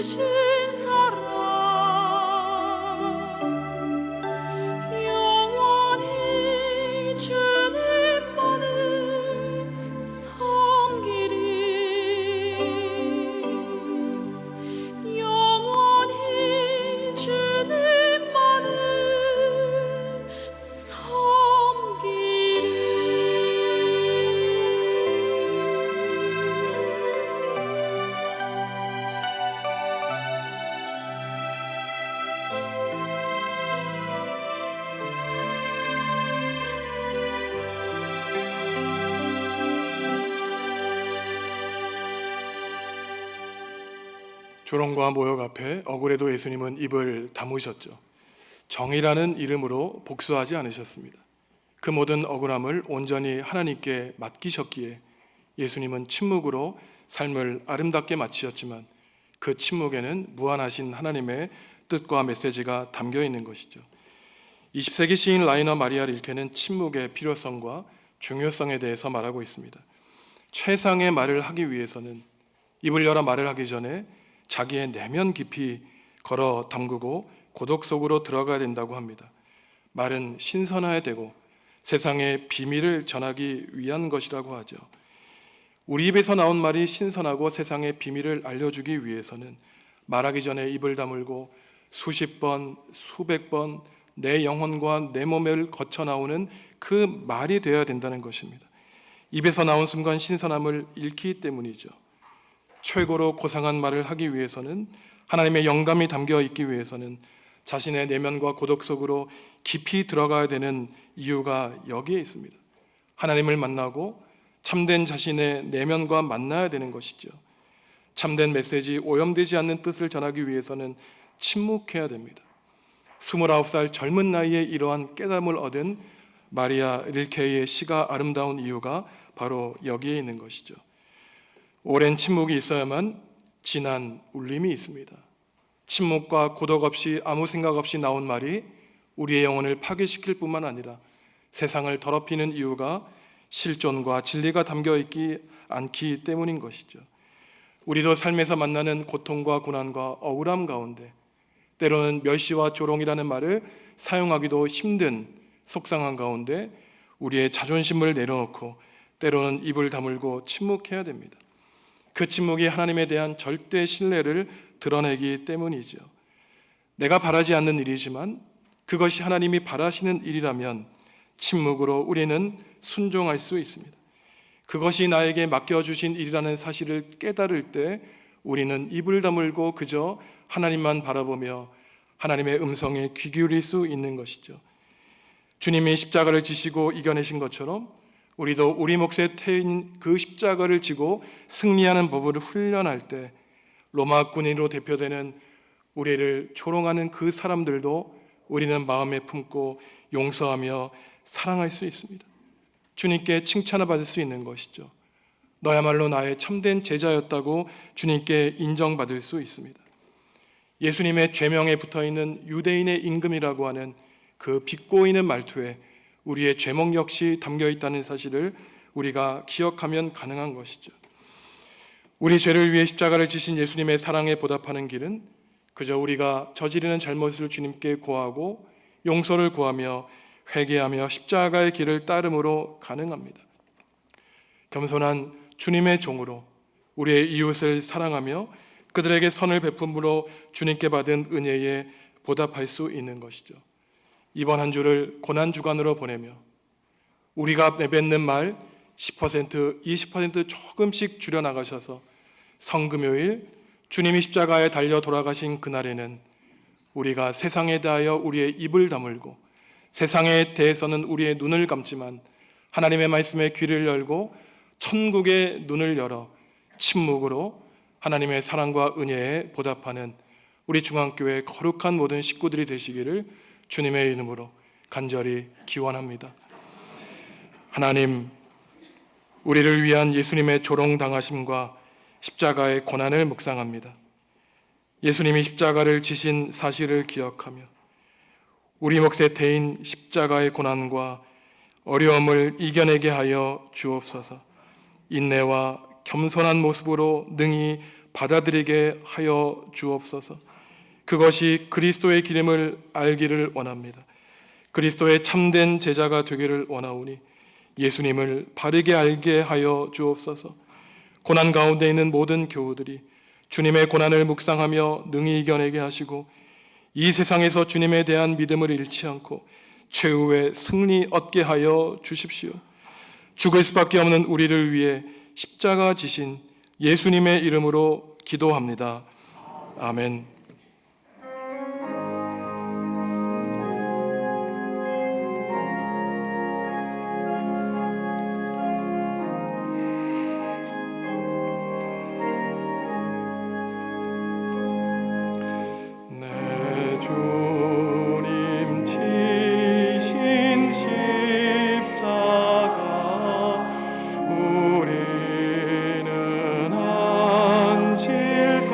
주신 사랑 영원히 주님만을 섬기리 영원히 주님만을 조롱과 모욕 앞에 억울해도 예수님은 입을 다무셨죠. 정의라는 이름으로 복수하지 않으셨습니다. 그 모든 억울함을 온전히 하나님께 맡기셨기에 예수님은 침묵으로 삶을 아름답게 마치셨지만 그 침묵에는 무한하신 하나님의 뜻과 메시지가 담겨 있는 것이죠. 20세기 시인 라이너 마리아 릴케는 침묵의 필요성과 중요성에 대해서 말하고 있습니다. 최상의 말을 하기 위해서는 입을 열어 말을 하기 전에 자기의 내면 깊이 걸어 담그고 고독 속으로 들어가야 된다고 합니다. 말은 신선해야 되고 세상의 비밀을 전하기 위한 것이라고 하죠. 우리 입에서 나온 말이 신선하고 세상의 비밀을 알려주기 위해서는 말하기 전에 입을 다물고 수십 번, 수백 번 내 영혼과 내 몸을 거쳐 나오는 그 말이 되어야 된다는 것입니다. 입에서 나온 순간 신선함을 잃기 때문이죠. 최고로 고상한 말을 하기 위해서는 하나님의 영감이 담겨 있기 위해서는 자신의 내면과 고독 속으로 깊이 들어가야 되는 이유가 여기에 있습니다. 하나님을 만나고 참된 자신의 내면과 만나야 되는 것이죠. 참된 메시지, 오염되지 않는 뜻을 전하기 위해서는 침묵해야 됩니다. 29살 젊은 나이에 이러한 깨달음을 얻은 마리아 릴케의 시가 아름다운 이유가 바로 여기에 있는 것이죠. 오랜 침묵이 있어야만 진한 울림이 있습니다. 침묵과 고독 없이 아무 생각 없이 나온 말이 우리의 영혼을 파괴시킬 뿐만 아니라 세상을 더럽히는 이유가 실존과 진리가 담겨 있지 않기 때문인 것이죠. 우리도 삶에서 만나는 고통과 고난과 억울함 가운데 때로는 멸시와 조롱이라는 말을 사용하기도 힘든 속상한 가운데 우리의 자존심을 내려놓고 때로는 입을 다물고 침묵해야 됩니다. 그 침묵이 하나님에 대한 절대 신뢰를 드러내기 때문이죠. 내가 바라지 않는 일이지만 그것이 하나님이 바라시는 일이라면 침묵으로 우리는 순종할 수 있습니다. 그것이 나에게 맡겨주신 일이라는 사실을 깨달을 때 우리는 입을 다물고 그저 하나님만 바라보며 하나님의 음성에 귀 기울일 수 있는 것이죠. 주님이 십자가를 지시고 이겨내신 것처럼 우리도 우리 몫에 태인 그 십자가를 지고 승리하는 법을 훈련할 때 로마 군인으로 대표되는 우리를 조롱하는 그 사람들도 우리는 마음에 품고 용서하며 사랑할 수 있습니다. 주님께 칭찬을 받을 수 있는 것이죠. 너야말로 나의 참된 제자였다고 주님께 인정받을 수 있습니다. 예수님의 죄명에 붙어있는 유대인의 임금이라고 하는 그 비꼬이는 말투에 우리의 죄목 역시 담겨 있다는 사실을 우리가 기억하면 가능한 것이죠. 우리 죄를 위해 십자가를 지신 예수님의 사랑에 보답하는 길은 그저 우리가 저지르는 잘못을 주님께 고하고 용서를 구하며 회개하며 십자가의 길을 따름으로 가능합니다. 겸손한 주님의 종으로 우리의 이웃을 사랑하며 그들에게 선을 베품으로 주님께 받은 은혜에 보답할 수 있는 것이죠. 이번 한 주를 고난주간으로 보내며 우리가 내뱉는 말 10%, 20% 조금씩 줄여나가셔서 성금요일 주님이 십자가에 달려 돌아가신 그날에는 우리가 세상에 대하여 우리의 입을 다물고 세상에 대해서는 우리의 눈을 감지만 하나님의 말씀에 귀를 열고 천국의 눈을 열어 침묵으로 하나님의 사랑과 은혜에 보답하는 우리 중앙교회 거룩한 모든 식구들이 되시기를 주님의 이름으로 간절히 기원합니다. 하나님, 우리를 위한 예수님의 조롱당하심과 십자가의 고난을 묵상합니다. 예수님이 십자가를 지신 사실을 기억하며 우리 몫에 태인 십자가의 고난과 어려움을 이겨내게 하여 주옵소서. 인내와 겸손한 모습으로 능히 받아들이게 하여 주옵소서. 그것이 그리스도의 기름을 알기를 원합니다. 그리스도의 참된 제자가 되기를 원하오니 예수님을 바르게 알게 하여 주옵소서. 고난 가운데 있는 모든 교우들이 주님의 고난을 묵상하며 능히 이겨내게 하시고 이 세상에서 주님에 대한 믿음을 잃지 않고 최후의 승리 얻게 하여 주십시오. 죽을 수밖에 없는 우리를 위해 십자가 지신 예수님의 이름으로 기도합니다. 아멘. 내 주님 지신 십자가 우리는 안질까.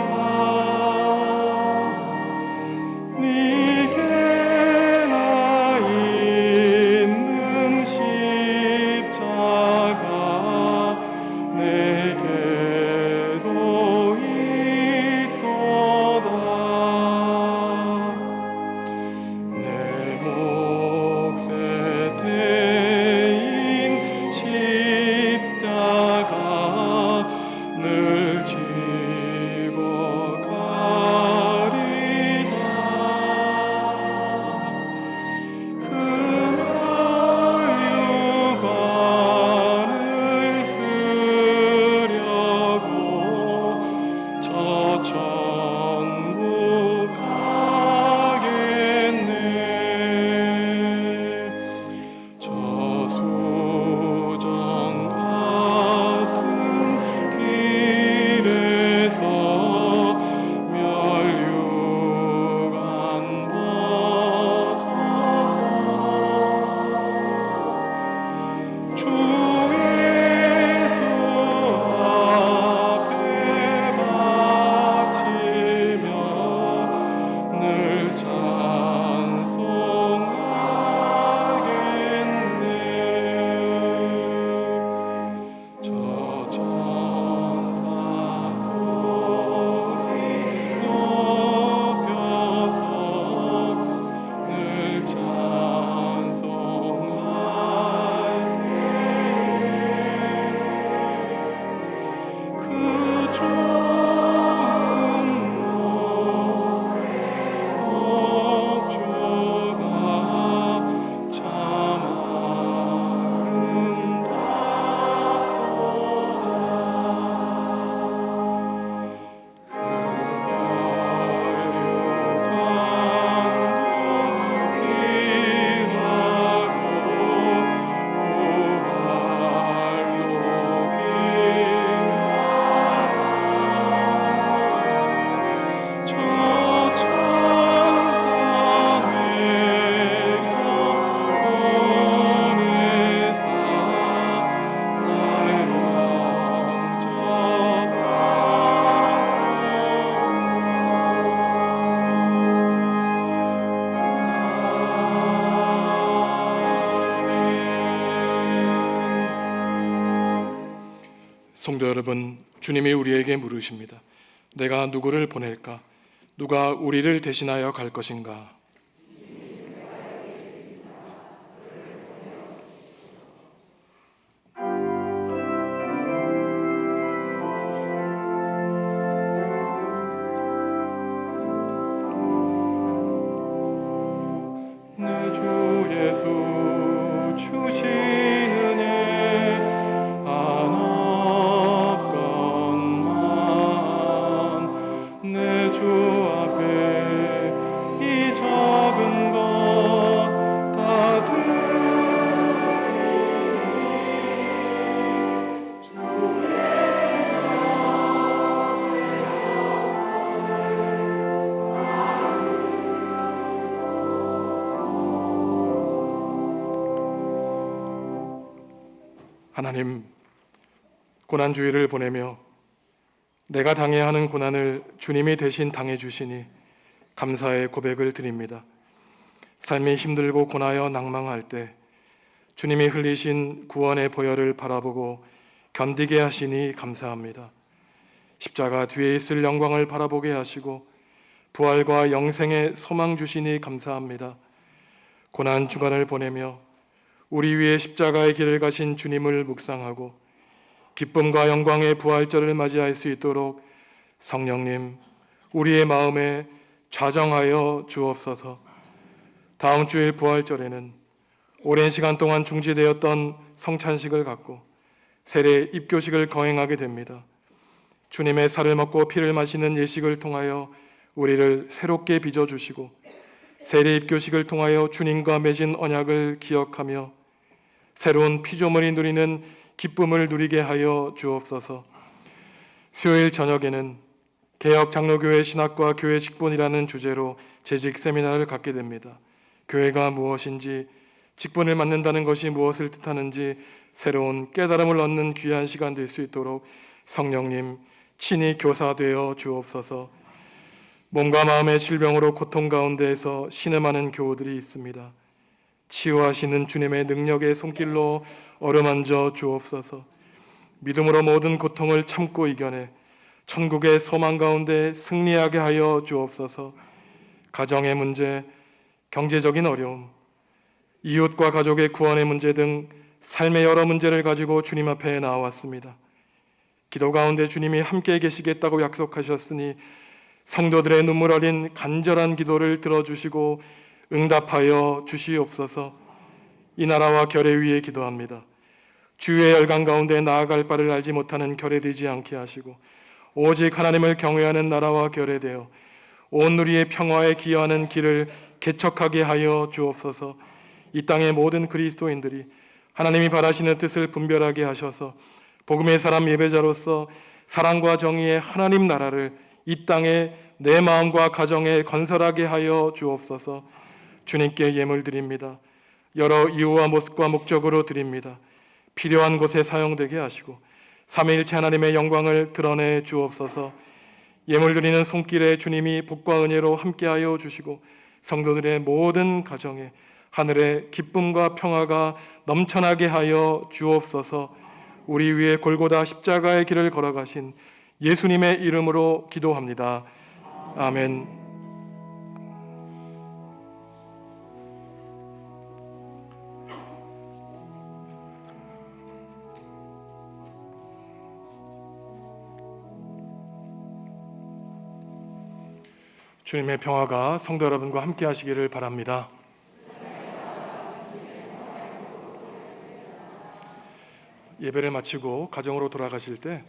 네게나 있는 십자가 내게도 있도다. 내 몫에 대인 십자가 늘 지고 가리다. 그 멸류관을 쓰려고 저 천국 가겠네. 저수정 같은 길에서 멸류관 벗어서 주 예수 앞에 바치며 늘 찬송하겠네. 저 천사 소리 높여서 늘 찬송할 그 좋은 목조가 참 아름답도다. 그 멸류관도 귀하고 저 천사 내려 보내사 날 영접하소서. 성도 여러분, 주님이 우리에게 물으십니다. 내가 누구를 보낼까? 누가 우리를 대신하여 갈 것인가? 내 주 예수 주시는 예 안 없건만 내 주 앞에 이 적은 것 다 하나님, 고난주의를 보내며 내가 당해야 하는 고난을 주님이 대신 당해 주시니 감사의 고백을 드립니다. 삶이 힘들고 고나여 낭망할 때 주님이 흘리신 구원의 보혈을 바라보고 견디게 하시니 감사합니다. 십자가 뒤에 있을 영광을 바라보게 하시고 부활과 영생의 소망 주시니 감사합니다. 고난 주간을 보내며 우리 위에 십자가의 길을 가신 주님을 묵상하고 기쁨과 영광의 부활절을 맞이할 수 있도록 성령님 우리의 마음에 좌정하여 주옵소서. 다음 주일 부활절에는 오랜 시간 동안 중지되었던 성찬식을 갖고 세례 입교식을 거행하게 됩니다. 주님의 살을 먹고 피를 마시는 예식을 통하여 우리를 새롭게 빚어주시고 세례 입교식을 통하여 주님과 맺은 언약을 기억하며 새로운 피조물이 누리는 기쁨을 누리게 하여 주옵소서. 수요일 저녁에는 개혁 장로교회 신학과 교회 직분이라는 주제로 재직 세미나를 갖게 됩니다. 교회가 무엇인지, 직분을 맡는다는 것이 무엇을 뜻하는지 새로운 깨달음을 얻는 귀한 시간 될 수 있도록 성령님 친히 교사되어 주옵소서. 몸과 마음의 질병으로 고통 가운데에서 신음하는 교우들이 있습니다. 치유하시는 주님의 능력의 손길로 어루만져 주옵소서. 믿음으로 모든 고통을 참고 이겨내 천국의 소망 가운데 승리하게 하여 주옵소서. 가정의 문제, 경제적인 어려움, 이웃과 가족의 구원의 문제 등 삶의 여러 문제를 가지고 주님 앞에 나왔습니다. 기도 가운데 주님이 함께 계시겠다고 약속하셨으니 성도들의 눈물 어린 간절한 기도를 들어주시고 응답하여 주시옵소서. 이 나라와 결례 위에 기도합니다. 주의 열강 가운데 나아갈 바를 알지 못하는 결례되지 않게 하시고 오직 하나님을 경외하는 나라와 결례되어 온 누리의 평화에 기여하는 길을 개척하게 하여 주옵소서. 이 땅의 모든 그리스도인들이 하나님이 바라시는 뜻을 분별하게 하셔서 복음의 사람 예배자로서 사랑과 정의의 하나님 나라를 이 땅에 내 마음과 가정에 건설하게 하여 주옵소서. 주님께 예물 드립니다. 여러 이유와 모습과 목적으로 드립니다. 필요한 곳에 사용되게 하시고 삼위일체 하나님의 영광을 드러내 주옵소서. 예물 드리는 손길에 주님이 복과 은혜로 함께하여 주시고 성도들의 모든 가정에 하늘의 기쁨과 평화가 넘쳐나게 하여 주옵소서. 우리 위에 골고다 십자가의 길을 걸어가신 예수님의 이름으로 기도합니다. 아멘. 주님의 평화가 성도 여러분과 함께 하시기를 바랍니다. 예배를 마치고 가정으로 돌아가실 때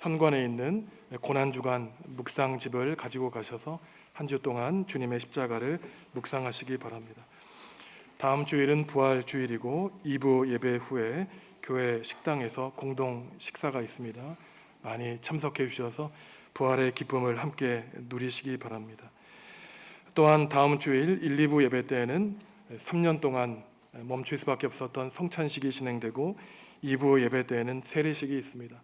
현관에 있는 고난주간 묵상집을 가지고 가셔서 한 주 동안 주님의 십자가를 묵상하시기 바랍니다. 다음 주일은 부활 주일이고 2부 예배 후에 교회 식당에서 공동 식사가 있습니다. 많이 참석해 주셔서 부활의 기쁨을 함께 누리시기 바랍니다. 또한 다음 주일 1, 2부 예배 때에는 3년 동안 멈출 수밖에 없었던 성찬식이 진행되고 2부 예배 때에는 세례식이 있습니다.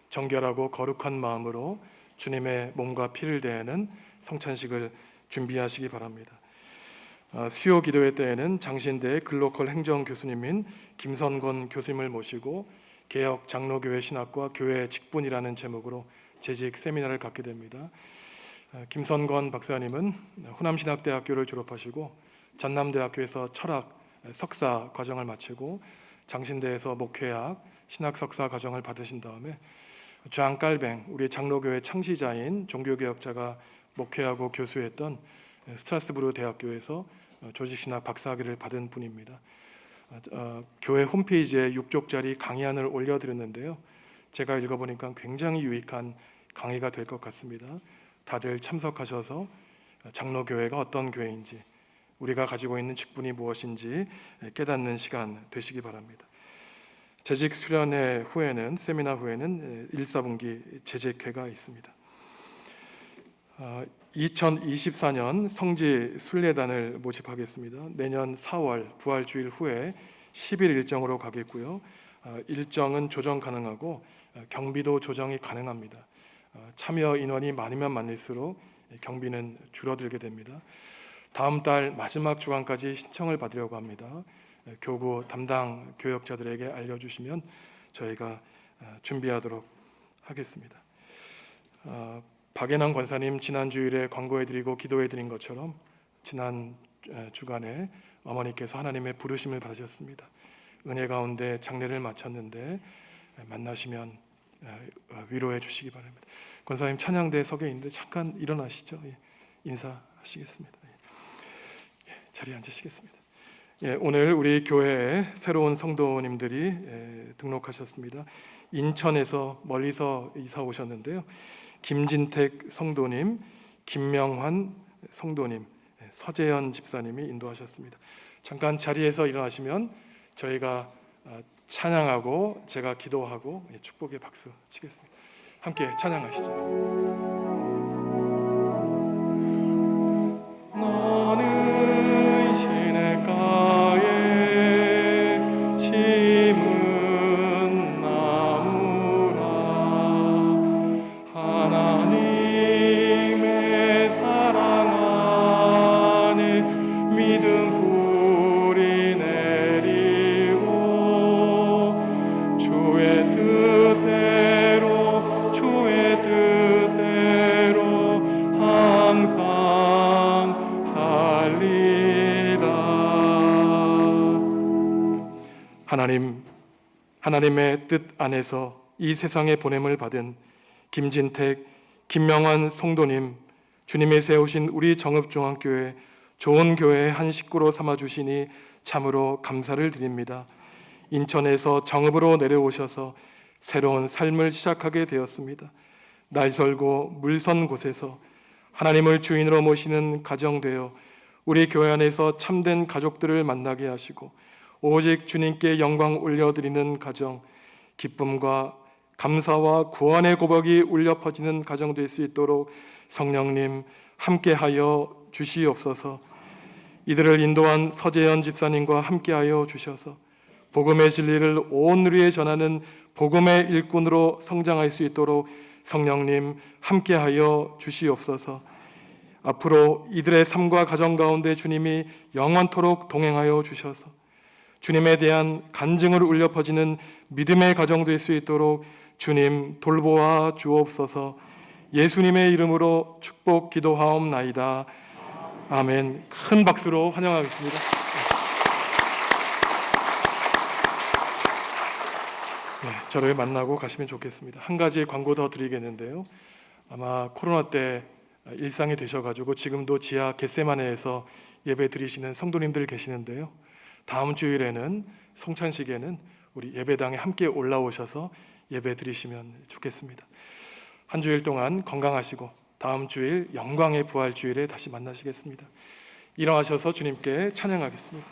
정결하고 거룩한 마음으로 주님의 몸과 피를 대하는 성찬식을 준비하시기 바랍니다. 수요 기도회 때에는 장신대 글로컬 행정 교수님인 김선권 교수님을 모시고 개혁 장로교회 신학과 교회 직분이라는 제목으로 재직 세미나를 갖게 됩니다. 김선권 박사님은 호남신학대학교를 졸업하시고 전남대학교에서 철학 석사 과정을 마치고 장신대에서 목회학 신학 석사 과정을 받으신 다음에 주앙 깔뱅 우리 장로교회 창시자인 종교개혁자가 목회하고 교수했던 스트라스부르 대학교에서 조직신학 박사학위를 받은 분입니다. 교회 홈페이지에 6쪽짜리 강의안을 올려드렸는데요. 제가 읽어보니까 굉장히 유익한 강의가 될 것 같습니다. 다들 참석하셔서 장로교회가 어떤 교회인지 우리가 가지고 있는 직분이 무엇인지 깨닫는 시간 되시기 바랍니다. 재직 수련회 후에는 세미나 후에는 1, 4분기 재직회가 있습니다. 2024년 성지 순례단을 모집하겠습니다. 내년 4월 부활주일 후에 10일 일정으로 가겠고요. 일정은 조정 가능하고 경비도 조정이 가능합니다. 참여 인원이 많으면 많을수록 경비는 줄어들게 됩니다. 다음 달 마지막 주간까지 신청을 받으려고 합니다. 교구 담당 교역자들에게 알려주시면 저희가 준비하도록 하겠습니다. 박예남 권사님 지난 주일에 광고해드리고 기도해드린 것처럼 지난 주간에 어머니께서 하나님의 부르심을 받으셨습니다. 은혜 가운데 장례를 마쳤는데 만나시면 위로해 주시기 바랍니다. 권사님 찬양대에 서게 있는데 잠깐 일어나시죠. 인사하시겠습니다. 자리에 앉으시겠습니다. 오늘 우리 교회에 새로운 성도님들이 등록하셨습니다. 인천에서 멀리서 이사 오셨는데요. 김진택 성도님, 김명환 성도님, 서재현 집사님이 인도하셨습니다. 잠깐 자리에서 일어나시면 저희가 찬양하고 제가 기도하고 축복의 박수 치겠습니다. 함께 찬양하시죠. 너는 시냇가에 심은 나무라 하나님의 사랑 안에 믿음 뿌리 내리고 주의 뜻대로 항상 살리라. 하나님의 뜻 안에서 이 세상에 보냄을 받은 김진택, 김명환 성도님, 주님이 세우신 우리 정읍중앙교회 좋은 교회의 한 식구로 삼아주시니 참으로 감사를 드립니다. 인천에서 정읍으로 내려오셔서 새로운 삶을 시작하게 되었습니다. 날설고 물선 곳에서 하나님을 주인으로 모시는 가정 되어 우리 교회 안에서 참된 가족들을 만나게 하시고 오직 주님께 영광 올려드리는 가정, 기쁨과 감사와 구원의 고백이 울려 퍼지는 가정 될 수 있도록 성령님 함께하여 주시옵소서. 이들을 인도한 서재현 집사님과 함께하여 주셔서 복음의 진리를 온 누리에 전하는 복음의 일꾼으로 성장할 수 있도록 성령님 함께하여 주시옵소서. 앞으로 이들의 삶과 가정 가운데 주님이 영원토록 동행하여 주셔서 주님에 대한 간증을 울려 퍼지는 믿음의 가정 될 수 있도록 주님 돌보아 주옵소서. 예수님의 이름으로 축복 기도하옵나이다. 아멘. 큰 박수로 환영하겠습니다. 저를 만나고 가시면 좋겠습니다. 한 가지 광고 더 드리겠는데요. 아마 코로나 때 일상이 되셔가지고 지금도 지하 겟세마네에서 예배 드리시는 성도님들 계시는데요. 다음 주일에는 성찬식에는 우리 예배당에 함께 올라오셔서 예배 드리시면 좋겠습니다. 한 주일 동안 건강하시고 다음 주일 영광의 부활 주일에 다시 만나시겠습니다. 일어나셔서 주님께 찬양하겠습니다.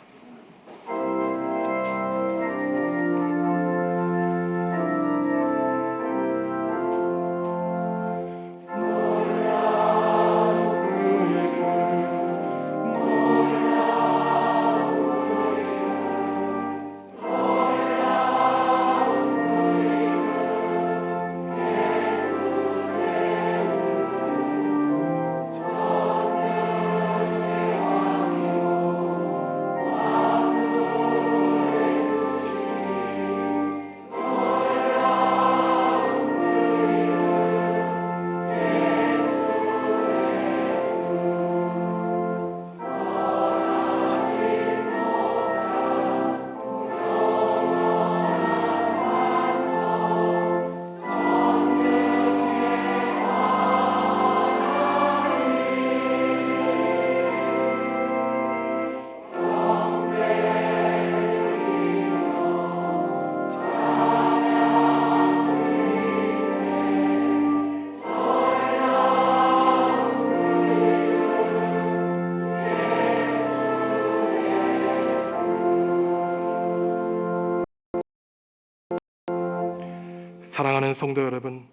사랑하는 성도 여러분,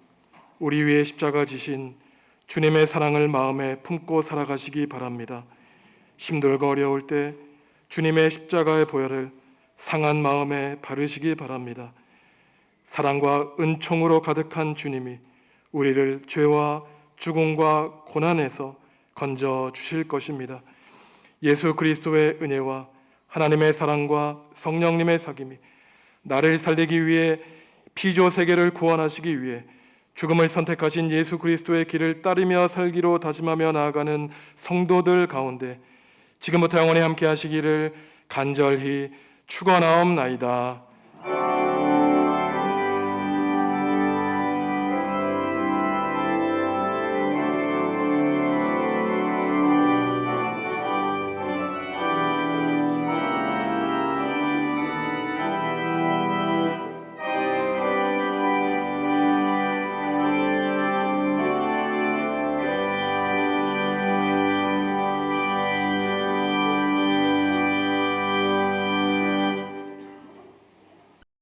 우리 위에 십자가 지신 주님의 사랑을 마음에 품고 살아가시기 바랍니다. 힘들고 어려울 때 주님의 십자가의 보혈을 상한 마음에 바르시기 바랍니다. 사랑과 은총으로 가득한 주님이 우리를 죄와 죽음과 고난에서 건져 주실 것입니다. 예수 그리스도의 은혜와 하나님의 사랑과 성령님의 사귐이 나를 살리기 위해 피조 세계를 구원하시기 위해 죽음을 선택하신 예수 그리스도의 길을 따르며 살기로 다짐하며 나아가는 성도들 가운데 지금부터 영원히 함께 하시기를 간절히 축원하옵나이다.